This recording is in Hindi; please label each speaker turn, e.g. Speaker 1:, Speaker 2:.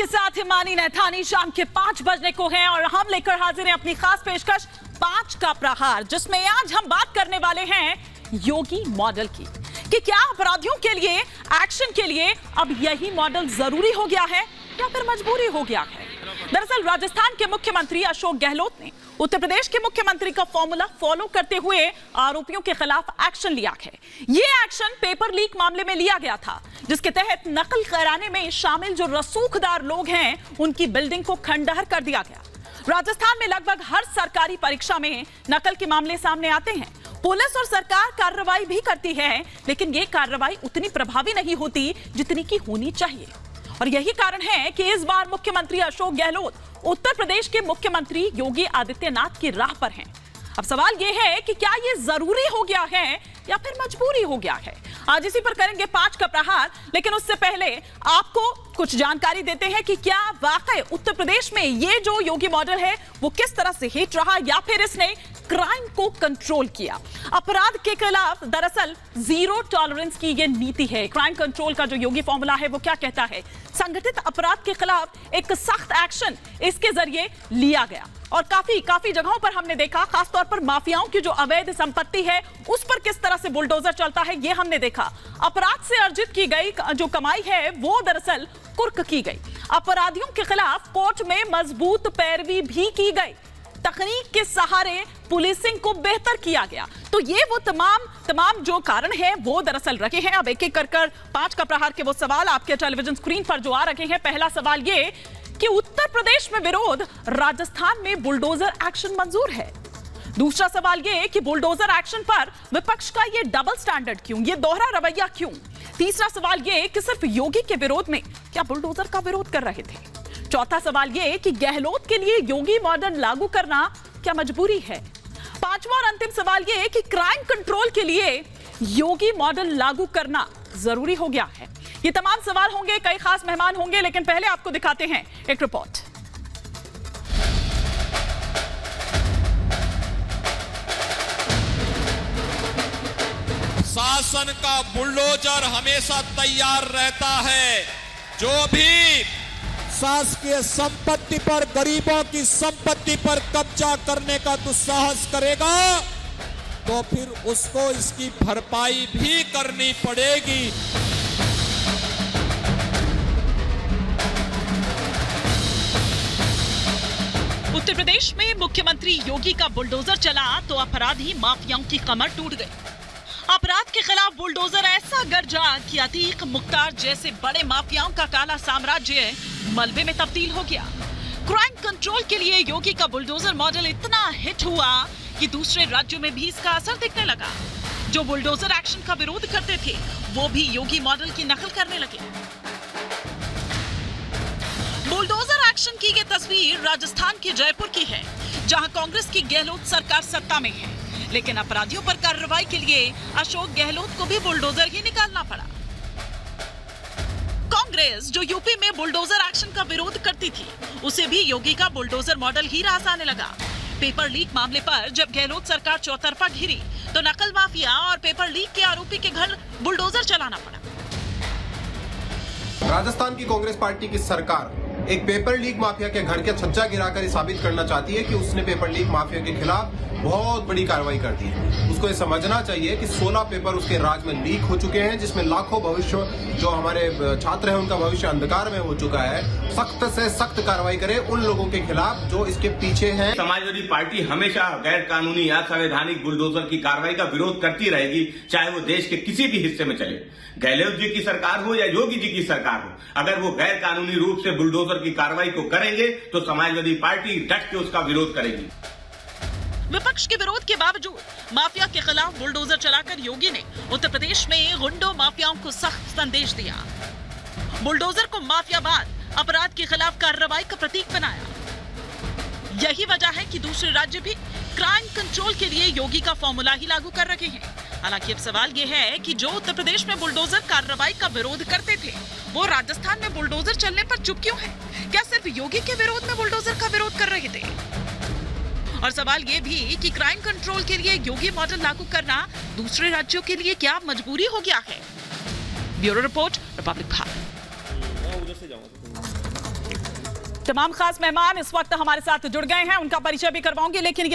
Speaker 1: आपके साथ हिमानी नैथानी। शाम के 5 बजने को हैं और हम लेकर हाजिर हैं अपनी खास पेशकश 5 का प्रहार, जिसमें आज हम बात करने वाले हैं योगी मॉडल की कि क्या अपराधियों के लिए, एक्शन के लिए अब यही मॉडल जरूरी हो गया है या फिर मजबूरी हो गया है। दरअसल राजस्थान के मुख्यमंत्री अशोक गहलोत ने उत्तर प्रदेश के मुख्यमंत्री का फॉर्मूला फॉलो करते हुए आरोपियों के खिलाफ एक्शन लिया है। ये एक्शन पेपर लीक मामले में लिया गया था, जिसके तहत नकल कराने में शामिल जो रसूखदार लोग हैं उनकी बिल्डिंग को खंडहर कर दिया गया। राजस्थान में लगभग हर सरकारी परीक्षा में नकल के मामले सामने आते हैं। पुलिस और सरकार कार्रवाई भी करती है, लेकिन ये कार्रवाई उतनी प्रभावी नहीं होती जितनी की होनी चाहिए। और यही कारण है कि इस बार मुख्यमंत्री अशोक गहलोत उत्तर प्रदेश के मुख्यमंत्री योगी आदित्यनाथ की राह पर हैं। अब सवाल यह है कि क्या ये जरूरी हो गया है या फिर मजबूरी हो गया है। आज इसी पर करेंगे 5 का प्रहार, लेकिन उससे पहले आपको कुछ जानकारी देते हैं कि क्या वाकई उत्तर प्रदेश में ये जो योगी मॉडल है वो किस तरह से हिट रहा या फिर इसने क्राइम को कंट्रोल किया। अपराध के खिलाफ दरअसल जीरो टॉलरेंस की ये नीति है। क्राइम कंट्रोल का जो योगी फॉर्मूला है वो क्या कहता है, संगठित अपराध के खिलाफ एक सख्त एक्शन इसके जरिए लिया गया। और काफी जगहों पर हमने देखा, खासतौर पर माफियाओं की जो अवैध संपत्ति है उस पर किस तरह से बुलडोजर चलता है ये हमने देखा। अपराध से अर्जित की गई जो कमाई है वो दरअसल कुर्क की गई। अपराधियों के खिलाफ कोर्ट में मजबूत पैरवी भी की गई। तकनीक के सहारे पुलिसिंग को बेहतर किया गया। तो ये वो तमाम जो कारण है वो दरअसल रखे हैं। अब एक एक कर 5 का प्रहार के वो सवाल आपके टेलीविजन स्क्रीन पर जो आ रखे हैं। पहला सवाल ये कि उत्तर प्रदेश में विरोध, राजस्थान में बुलडोजर एक्शन मंजूर है। दूसरा सवाल ये कि बुलडोजर एक्शन पर विपक्ष का ये डबल स्टैंडर्ड क्यों, ये दोहरा रवैया क्यों। तीसरा सवाल ये कि सिर्फ योगी के विरोध में क्या बुलडोजर का विरोध कर रहे थे। चौथा सवाल ये कि गहलोत के लिए योगी मॉडल लागू करना क्या मजबूरी है। पांचवा और अंतिम सवाल ये कि क्राइम कंट्रोल के लिए योगी मॉडल लागू करना जरूरी हो गया है। ये तमाम सवाल होंगे, कई खास मेहमान होंगे, लेकिन पहले आपको दिखाते हैं एक रिपोर्ट।
Speaker 2: शासन का बुलडोजर हमेशा तैयार रहता है। जो भी शासकीय संपत्ति पर, गरीबों की संपत्ति पर कब्जा करने का दुस्साहस करेगा तो फिर उसको इसकी भरपाई भी करनी पड़ेगी।
Speaker 1: उत्तर प्रदेश में मुख्यमंत्री योगी का बुलडोजर चला तो अपराधी माफियाओं की कमर टूट गई। अपराध के खिलाफ बुलडोजर ऐसा गरजा कि अतीक मुख्तार जैसे बड़े माफियाओं का काला साम्राज्य मलबे में तब्दील हो गया। क्राइम कंट्रोल के लिए योगी का बुलडोजर मॉडल इतना हिट हुआ कि दूसरे राज्यों में भी इसका असर दिखने लगा। जो बुलडोजर एक्शन का विरोध करते थे वो भी योगी मॉडल की नकल करने लगे। बुलडोजर एक्शन की ये तस्वीर राजस्थान के जयपुर की है, जहां कांग्रेस की गहलोत सरकार सत्ता में है, लेकिन अपराधियों पर कार्रवाई के लिए अशोक गहलोत को भी बुलडोजर ही निकालना पड़ा। कांग्रेस जो यूपी में बुलडोजर एक्शन का विरोध करती थी, उसे भी योगी का बुलडोजर मॉडल ही रास आने लगा। पेपर लीक मामले पर जब गहलोत सरकार चौतरफा घिरी तो नकल माफिया और पेपर लीक के आरोपी के घर बुलडोजर चलाना पड़ा।
Speaker 3: राजस्थान की कांग्रेस पार्टी की सरकार एक पेपर लीक माफिया के घर के छज्जा गिराकर साबित करना चाहती है कि उसने पेपर लीक माफिया के खिलाफ बहुत बड़ी कार्रवाई कर दी है। उसको ये समझना चाहिए कि 16 पेपर उसके राज में लीक हो चुके हैं, जिसमें लाखों भविष्य जो हमारे छात्र हैं उनका भविष्य अंधकार में हो चुका है। सख्त से सख्त कार्रवाई करे उन लोगों के खिलाफ जो इसके पीछे हैं।
Speaker 4: समाजवादी पार्टी हमेशा गैर कानूनी या संवैधानिक बुलडोजर की कार्रवाई का विरोध करती रहेगी, चाहे वो देश के किसी भी हिस्से में चले। गहलोत जी की सरकार हो या योगी जी की सरकार हो, अगर वो गैर कानूनी रूप से बुलडोजर की कार्रवाई को करेंगे तो समाजवादी पार्टी डट के उसका विरोध करेगी।
Speaker 1: विपक्ष के विरोध के बावजूद माफिया के खिलाफ बुलडोजर चलाकर योगी ने उत्तर प्रदेश में गुंडों माफियाओं को सख्त संदेश दिया। बुलडोजर को माफियावाद, अपराध के खिलाफ कार्रवाई का प्रतीक बनाया। यही वजह है कि दूसरे राज्य भी क्राइम कंट्रोल के लिए योगी का फॉर्मूला ही लागू कर रहे हैं। हालांकि अब सवाल यह है कि जो उत्तर प्रदेश में बुलडोजर कार्रवाई का विरोध करते थे वो राजस्थान में बुलडोजर चलने पर चुप क्यों है। क्या सिर्फ योगी के विरोध में बुलडोजर का विरोध कर रहे थे। और सवाल ये भी कि क्राइम कंट्रोल के लिए योगी मॉडल लागू करना दूसरे राज्यों के लिए क्या मजबूरी हो गया है। Bureau report, Republic Bharat. तमाम खास मेहमान इस वक्त हमारे साथ जुड़ गए हैं, उनका परिचय भी करवाऊंगी, लेकिन